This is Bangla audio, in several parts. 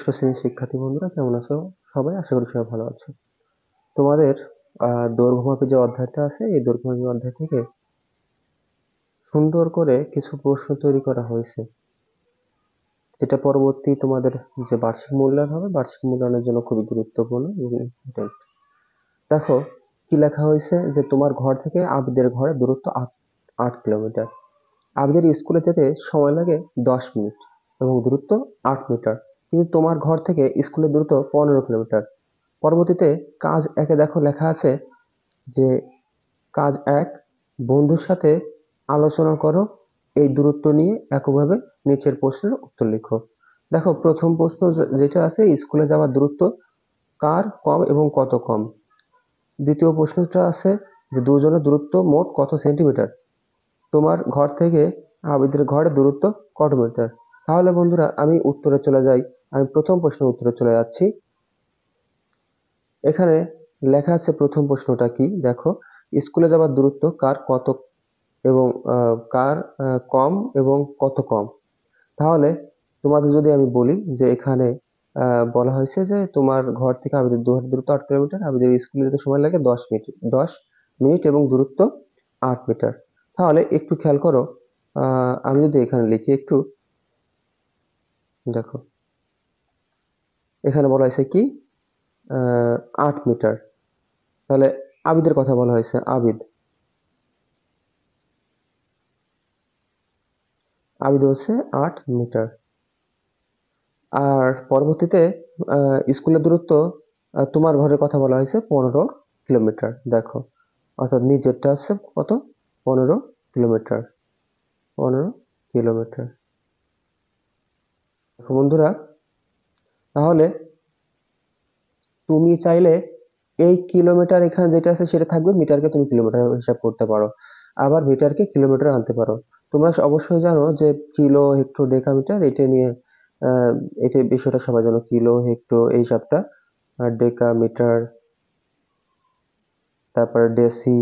ষষ্ঠ শ্রেণীর শিক্ষার্থী বন্ধুরা কেমন আছো? সবাই আশা করি সবাই ভালো আছো। তোমাদের দৈর্ঘ্যমাপী যে অধ্যায়টা আছে এই দৈর্ঘ্যমাপী অধ্যায় থেকে সুন্দর করে কিছু প্রশ্ন তৈরি করা হয়েছে, যেটা পরবর্তী তোমাদের যে বার্ষিক মূল্যায়ন হবে বার্ষিক মূল্যায়নের জন্য খুবই গুরুত্বপূর্ণ এবং ইম্পর্টেন্ট। দেখো কি লেখা হয়েছে যে তোমার ঘর থেকে আবিদের ঘরের দূরত্ব 8 কিলোমিটার। আবিদের স্কুলে যেতে সময় লাগে 10 মিনিট এবং দূরত্ব 8 মিটার, কিন্তু তোমার ঘর থেকে স্কুলের দূরত্ব 15 কিলোমিটার। পরবর্তীতে কাজ 1-এ দেখো লেখা আছে যে কাজ 1, বন্ধুর সাথে আলোচনা করো, এই দূরত্ব নিয়ে এককভাবে নিচের প্রশ্নের উত্তর লিখো। দেখো প্রথম প্রশ্ন যেটা আছে স্কুলে যাওয়ার দূরত্ব কার কম এবং কত কম। দ্বিতীয় প্রশ্নটা আছে যে দুজনের দূরত্ব মোট কত সেন্টিমিটার। তোমার ঘর থেকে আবিদের ঘরের দূরত্ব কত মিটার। তাহলে বন্ধুরা আমি উত্তরে চলে যাই। আমি প্রথম প্রশ্নের উত্তরে চলে যাচ্ছি। এখানে লেখা আছে প্রথম প্রশ্নটা কি দেখো, স্কুলে যাওয়ার দূরত্ব কার কত এবং কার কম এবং কত কম। তাহলে তোমাদের যদি আমি বলি যে এখানে বলা হয়েছে যে তোমার ঘর থেকে আবিদের দূরত্ব 8 কিলোমিটার, আবিদের স্কুলে যেতে সময় লাগে 10 মিনিট এবং দূরত্ব 8 মিটার। তাহলে একটু খেয়াল করো, আমি যদি এখানে লিখি একটু দেখো, এখানে বলা হয়েছে কি 8 মিটার। তাহলে আবিদের কথা বলা হয়েছে, আবিদ হচ্ছে 8 মিটার। আর পরবর্তীতে স্কুলের দূরত্ব তোমার ঘরের কথা বলা হয়েছে 15 কিলোমিটার। দেখো অর্থাৎ নিজেরটা আছে কত, 15 কিলোমিটার। 15 কিলোমিটার। দেখো বন্ধুরা, তাহলে তুমি চাইলে এই কিলোমিটার এখানে যেটা আছে সেটা থাকবে, মিটারকে তুমি কিলোমিটার হিসাব করতে পারো, আবার মিটারকে কিলোমিটার আনতে পারো। তোমরা অবশ্যই জানো যে কিলো, হেক্টর, ডেকামিটার এটা নিয়ে আহ এটা বিষয়টা সবাই জানো, কিলো, হেক্টর এই সবটা, আর ডেকামিটার, তারপরে ডেসি,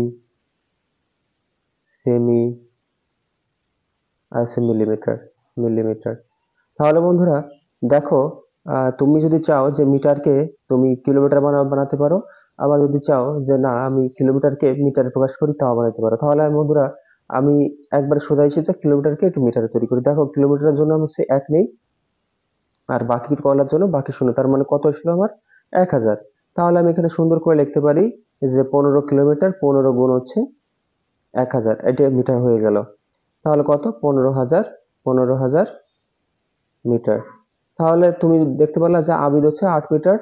সেমি, আর মিলিমিটার। মিলিমিটার। তাহলে বন্ধুরা দেখো, তুমি যদি চাও যে মিটারকে তুমি কিলোমিটার বানাতে পারো, আবার যদি চাও যে না আমি কিলোমিটারকে মিটারে প্রকাশ করি তাও বানাতে পারো। তাহলে আমি বন্ধুরা আমি একবারে সোজা হিসেবে কিলোমিটারকে একটু মিটারে তৈরি করি। দেখো কিলোমিটারের জন্য আমি হচ্ছে 1 নেই, আর বাকি কলার জন্য বাকি 0, তার মানে কত ছিল আমার 1000। তাহলে আমি এখানে সুন্দর করে লিখতে পারি যে 15 কিলোমিটার 15 গুণ হচ্ছে 1000, এটা মিটার হয়ে গেল। তাহলে কত, 15,000, 15,000 মিটার। তাহলে তুমি দেখতে পেলা যে আবিদ হচ্ছে 8 মিটার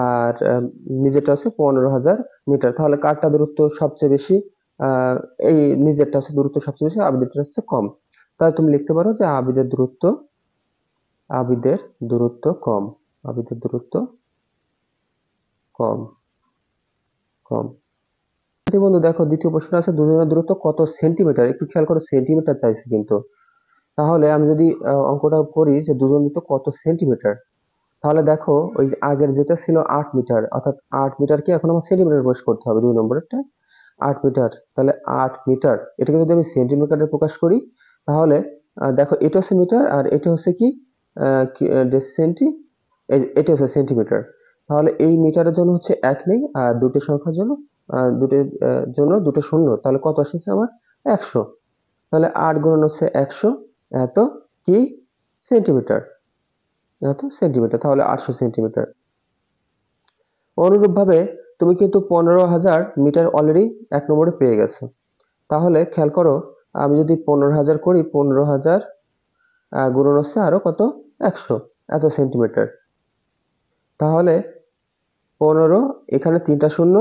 আর নিজেরটা হচ্ছে 15,000 মিটার। তাহলে কারটা দূরত্ব সবচেয়ে বেশি, আহ এই নিজেরটা হচ্ছে দূরত্ব সবচেয়ে বেশি, আবিদেরটা হচ্ছে কম। তাহলে তুমি লিখতে পারো যে আবিদের দূরত্ব কম। আবিদের দূরত্ব কম কম। বন্ধু দেখো দ্বিতীয় প্রশ্ন আছে দুজনের দূরত্ব কত সেন্টিমিটার। একটু খেয়াল করো, সেন্টিমিটার চাইছে কিন্তু। তাহলে আমি যদি অঙ্কটা করি যে দুজন দূরত্ব কত সেন্টিমিটার, তাহলে দেখো ওই যে আগের যেটা ছিল 8 মিটার, অর্থাৎ 8 মিটারকে এখন আমার সেন্টিমিটার প্রকাশ করতে হবে, 2 নম্বরেরটা 8 মিটার। তাহলে 8 মিটার এটাকে যদি আমি সেন্টিমিটারে প্রকাশ করি, তাহলে দেখো এটা হচ্ছে মিটার আর এটা হচ্ছে কি সেন্টি, এটা হচ্ছে সেন্টিমিটার। তাহলে এই মিটারের জন্য হচ্ছে 1 নেই, আর দুটো সংখ্যার জন্য দুটো শূন্য, তাহলে কত আসছে আমার 100। তাহলে 8 গুণন হচ্ছে 100, এত কি সেন্টিমিটার, এত সেন্টিমিটার, তাহলে 800 সেন্টিমিটার। অনুরূপভাবে তুমি কিন্তু 15,000 মিটার অলরেডি 1 নম্বরে পেয়ে গেছো। তাহলে খেয়াল করো, আমি যদি 15,000 করি, 15,000 গুণন হচ্ছে আরো কত 100, এত সেন্টিমিটার। তাহলে 15, এখানে 3টা শূন্য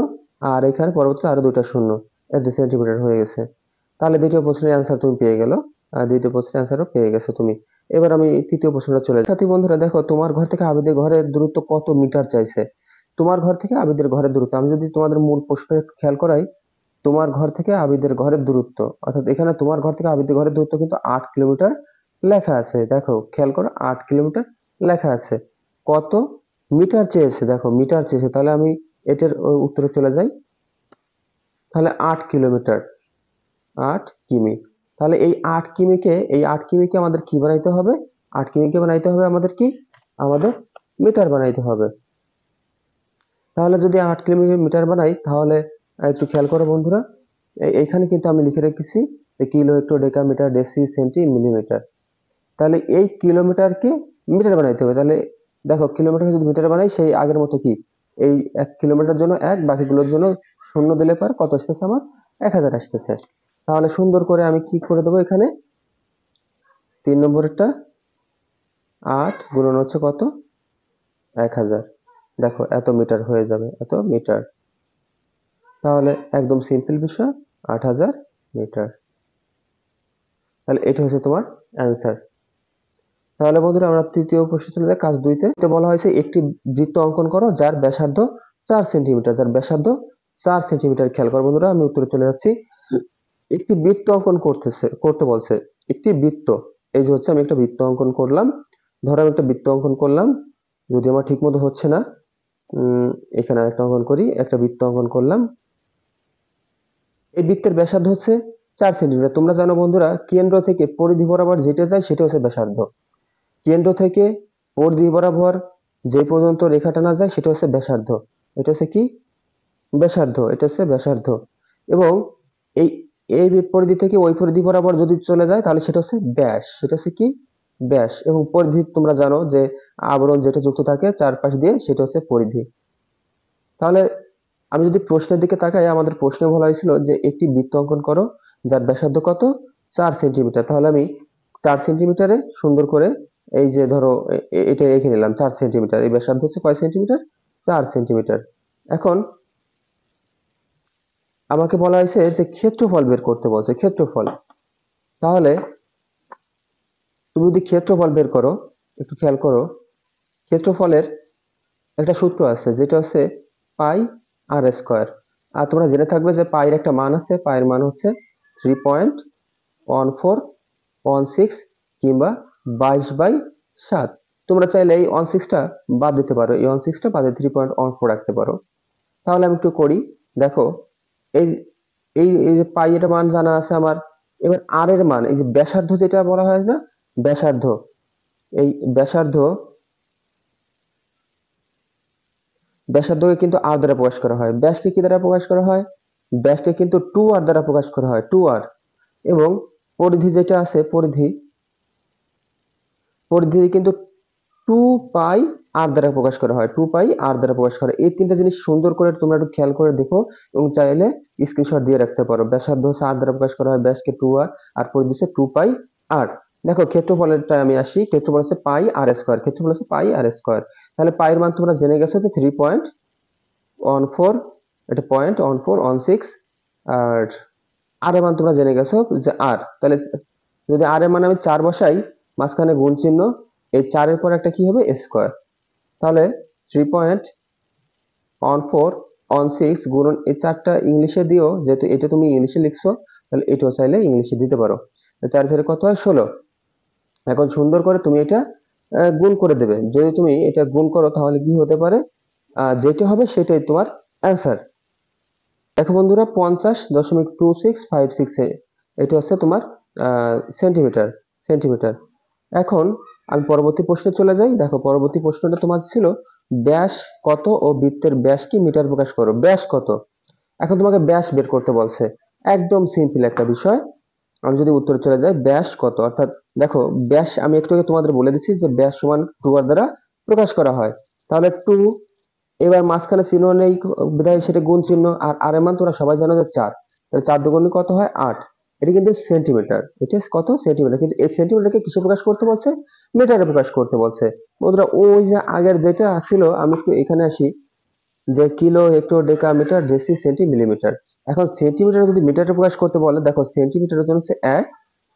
আর এখানে পরবর্তীতে আরো 2টা শূন্য, এত সেন্টিমিটার হয়ে গেছে। তাহলে দ্বিতীয় প্রশ্নের অ্যান্সার তুমি পেয়ে গেল, দ্বিতীয় প্রশ্নের অ্যান্সারও পেয়ে গেছো তুমি। এবার আমি তৃতীয় প্রশ্নটা চলে যাই। সাথী বন্ধুরা দেখো তোমার ঘর থেকে আবিদের ঘরের দূরত্ব কত মিটার চাইছে। তোমার ঘর থেকে আবিদের ঘরের দূরত্ব, আমি যদি তোমাদের মূল প্রশ্নটা একটু খেয়াল করাই, তোমার ঘর থেকে আবিদের ঘরের দূরত্ব, অর্থাৎ এখানে তোমার ঘর থেকে আবিদের ঘরের দূরত্ব কিন্তু 8 কিলোমিটার লেখা আছে। দেখো খেয়াল করো 8 কিলোমিটার লেখা আছে, কত মিটার চেয়েছে, দেখো মিটার চেয়েছে। তাহলে আমি এটার উত্তরে চলে যাই। তাহলে 8 কিলোমিটার, 8 কিমি। তাহলে এই 8 কিমিকে আমাদের কি বানাইতে হবে, 8 কিমিকে বানাইতে হবে আমাদের কি, আমাদের মিটার বানাইতে হবে। তাহলে যদি 8 কিলোমিটার বানাই তাহলে একটু খেয়াল করো বন্ধুরা, এইখানে কিন্তু আমি লিখে রেখেছি kilo, hectare, decametre, deci, centi, millimetre. তাহলে এই কিলোমিটারকে মিটার বানাইতে হবে। তাহলে দেখো কিলোমিটার যদি মিটার বানাই সেই আগের মতো কি এই 1 কিলোমিটার জন্য 1, বাকিগুলোর জন্য 0 দিলে পর কত আসতেছে আমার 1000 আসতেছে। তাহলে সুন্দর করে আমি কি করে দেবো এখানে 3 নম্বরেরটা 8 গুণন হচ্ছে কত 1000। দেখো এত মিটার হয়ে যাবে, এত মিটার। তাহলে একদম সিম্পল বিষয় 8000 মিটার। তাহলে এটা হচ্ছে তোমার অ্যান্সার। তাহলে বন্ধুরা আমরা তৃতীয় প্রশ্ন চলে যাই কাজ 2 তে। বলা হয়েছে একটি বৃত্ত অঙ্কন করো যার ব্যাসার্ধ 4 সেন্টিমিটার। যার ব্যাসার্ধ 4 সেন্টিমিটার। খেয়াল করো বন্ধুরা, আমি উত্তরে চলে যাচ্ছি। একটি বৃত্ত অঙ্কন করতে বলছে। একটি বৃত্ত, এই যে হচ্ছে আমি একটা বৃত্ত অঙ্কন করলাম। ধরো আমি একটা বৃত্ত অঙ্কন করলাম, যদি আমার ঠিক মতো হচ্ছে না, এখানে আরেকটা অঙ্কন করি। একটা বৃত্ত অঙ্কন করলাম, এই বৃত্তের ব্যাসার্ধ হচ্ছে 4 সেন্টিমিটার। তোমরা জানো বন্ধুরা, কেন্দ্র থেকে পরিধি বরাবর যেটা যায় সেটা হচ্ছে ব্যাসার্ধ। কেন্দ্র থেকে পরিধি বরাবর যে পর্যন্ত রেখা টানা যায় সেটা হচ্ছে ব্যাসার্ধ। এটা হচ্ছে কি ব্যাসার্ধ, এটা হচ্ছে ব্যাসার্ধ। এবং এই এই পরিধি থেকে ওই পরিধি বরাবর যদি চলে যায় তাহলে সেটা হচ্ছে ব্যাস। সেটা হচ্ছে কি ব্যাস। এবং পরিধি তোমরা জানো যে আবরণ যেটা যুক্ত থাকে চারপাশ দিয়ে সেটা হচ্ছে পরিধি। তাহলে আমি যদি প্রশ্নের দিকে তাকাই, আমাদের প্রশ্নে বলা হয়েছিল যে একটি বৃত্ত অঙ্কন করো যার ব্যাসার্ধ কত 4 সেন্টিমিটার। তাহলে আমি 4 সেন্টিমিটারে সুন্দর করে এই যে ধরো এটা এঁকে নিলাম 4 সেন্টিমিটার। এই ব্যাসার্ধ হচ্ছে কয় সেন্টিমিটার 4 সেন্টিমিটার। এখন আমাকে বলা হয়েছে যে ক্ষেত্রফল বের করতে বলছে, ক্ষেত্রফল। তাহলে তুমি যদি ক্ষেত্রফল বের করো, একটু খেয়াল করো, ক্ষেত্রফলের একটা সূত্র আছে যেটা হচ্ছে পাই আর স্কয়ার। আর তোমরা জেনে থাকবে যে পাইয়ের একটা মান আছে, পাইয়ের মান হচ্ছে 3.1416 কিংবা 22/7। তোমরা চাইলে এই 16টা বাদ দিতে পারো, এই 16টা বাদে 3.14 রাখতে পারো। তাহলে আমি একটু করি, দেখো এই এই এই যে পাই এর মান জানা আছে আমার। এবার আর এর মান, এই যে ব্যাসার্ধ যেটা বলা হয় না, ব্যাসার্ধ, এই ব্যাসার্ধকে কিন্তু আর দ্বারা প্রকাশ করা হয়। ব্যাসকে কি দ্বারা প্রকাশ করা হয়, ব্যাসকে কিন্তু 2r দ্বারা প্রকাশ করা হয়, 2r। এবং পরিধি যেটা আছে, পরিধি কিন্তু 2πr দ্বারা প্রকাশ করা হয়, 2πr দ্বারা প্রকাশ করা। এই তিনটা জিনিস সুন্দর করে তোমরা একটু খেয়াল করে দেখো এবং চাইলে স্ক্রিনশট দিয়ে রাখতে পারো। ব্যাসার্ধ হচ্ছে r দ্বারা প্রকাশ করা হয়, ব্যাসকে 2r, আর পরিধি হচ্ছে 2πr। দেখো ক্ষেত্রফলেরটা আমি আসি, ক্ষেত্রফল হচ্ছে পাই আর স্কয়ার, ক্ষেত্রফল হচ্ছে পাই আর স্কয়ার। তাহলে পাইয়ের মান তোমরা জেনে গেছো যে 3.14, এটা 0.1416। আর আর এর মান তোমরা জেনে গেছো যে আর। তাহলে যদি আর এর মান আমি 4 বসাই, মাঝখানে গুণ চিহ্ন, এই 4 এর পর একটা কি হবে স্কয়ার। তাহলে 3.1416 গুণন এই 4টা ইংলিশে দিও, যেহেতু এটা তুমি ইংলিশে লিখছো তাহলে এটাও চাইলে ইংলিশে দিতে পারো। 4 4 কত হয় 16। এখন সুন্দর করে তুমি এটা গুণ করে দেবে। যদি তুমি এটা গুণ করো তাহলে কি হতে পারে, যেটা হবে সেটাই তোমার অ্যান্সার। দেখো বন্ধুরা 50.2656, এটা হচ্ছে তোমার সেন্টিমিটার, সেন্টিমিটার। এখন আমি পরবর্তী প্রশ্নে চলে যাই। দেখো পরবর্তী প্রশ্নটা তোমার ছিল ব্যাস কত ও বৃত্তের ব্যাস কি মিটার প্রকাশ করো। ব্যাস কত, এখন তোমাকে ব্যাস বের করতে বলছে। একদম সিম্পল একটা বিষয়। আমি যদি উত্তরে চলে যাই, ব্যাস কত, অর্থাৎ দেখো ব্যাস আমি একটু আগে তোমাদের বলে দিচ্ছি যে ব্যাস সমান 2r দ্বারা প্রকাশ করা হয়। তাহলে 2, এবার মাঝখানে চিহ্ন নেই বিধায় সেটা গুণ চিহ্ন। আর আর এর মান তোমরা সবাই জানো যে 4। তাহলে 4 দুগুণে কত হয় 8। এটা কিন্তু সেন্টিমিটার, এটা কত সেন্টিমিটার, কিন্তু এই সেন্টিমিটারকে কিসে প্রকাশ করতে বলছে, মিটারে প্রকাশ করতে বলছে। বন্ধুরা ওই যে আগের যেটা ছিল, আমি একটু এখানে আসি, যে kilo, hectare, decametre, deci, centi, millimetre. এখন সেন্টিমিটার যদি মিটারে প্রকাশ করতে বলে, দেখো সেন্টিমিটারের জন্য হচ্ছে 1,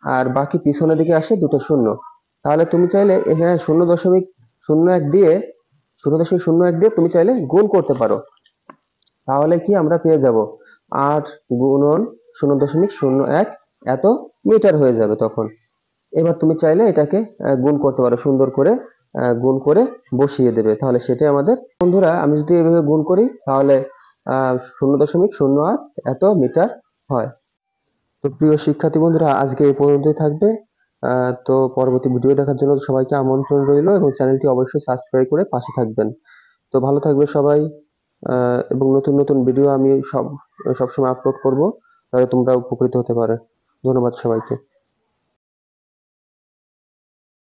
আর বাকি পিছনের দিকে আসে দুটো শূন্য। তাহলে তুমি চাইলে এখানে 0.01 দিয়ে 0.01 দিয়ে তুমি চাইলে গুণ করতে পারো। তাহলে কি আমরা পেয়ে যাব 8 গুণন 0.01 এত মিটার হয়ে যাবে তখন। এবার তুমি চাইলে এটাকে গুণ করতে পারো, সুন্দর করে গুণ করে বসিয়ে দেবে, তাহলে সেটাই আমাদের। বন্ধুরা আমি যদি এভাবে গুণ করি তাহলে 0.08 এত মিটার হয়। তো প্রিয় শিক্ষার্থী বন্ধুরা, আজকে এই পর্যন্তই থাকবে। তো পরবর্তী ভিডিও দেখার জন্য সবাইকে আমন্ত্রণ রইলো এবং চ্যানেলটি অবশ্যই সাবস্ক্রাইব করে পাশে থাকবেন। তো ভালো থাকবে সবাই, এবং নতুন নতুন ভিডিও আমি সবসময় আপলোড করব, তাহলে তোমরা উপকৃত হতে পারে। ধন্যবাদ সবাইকে।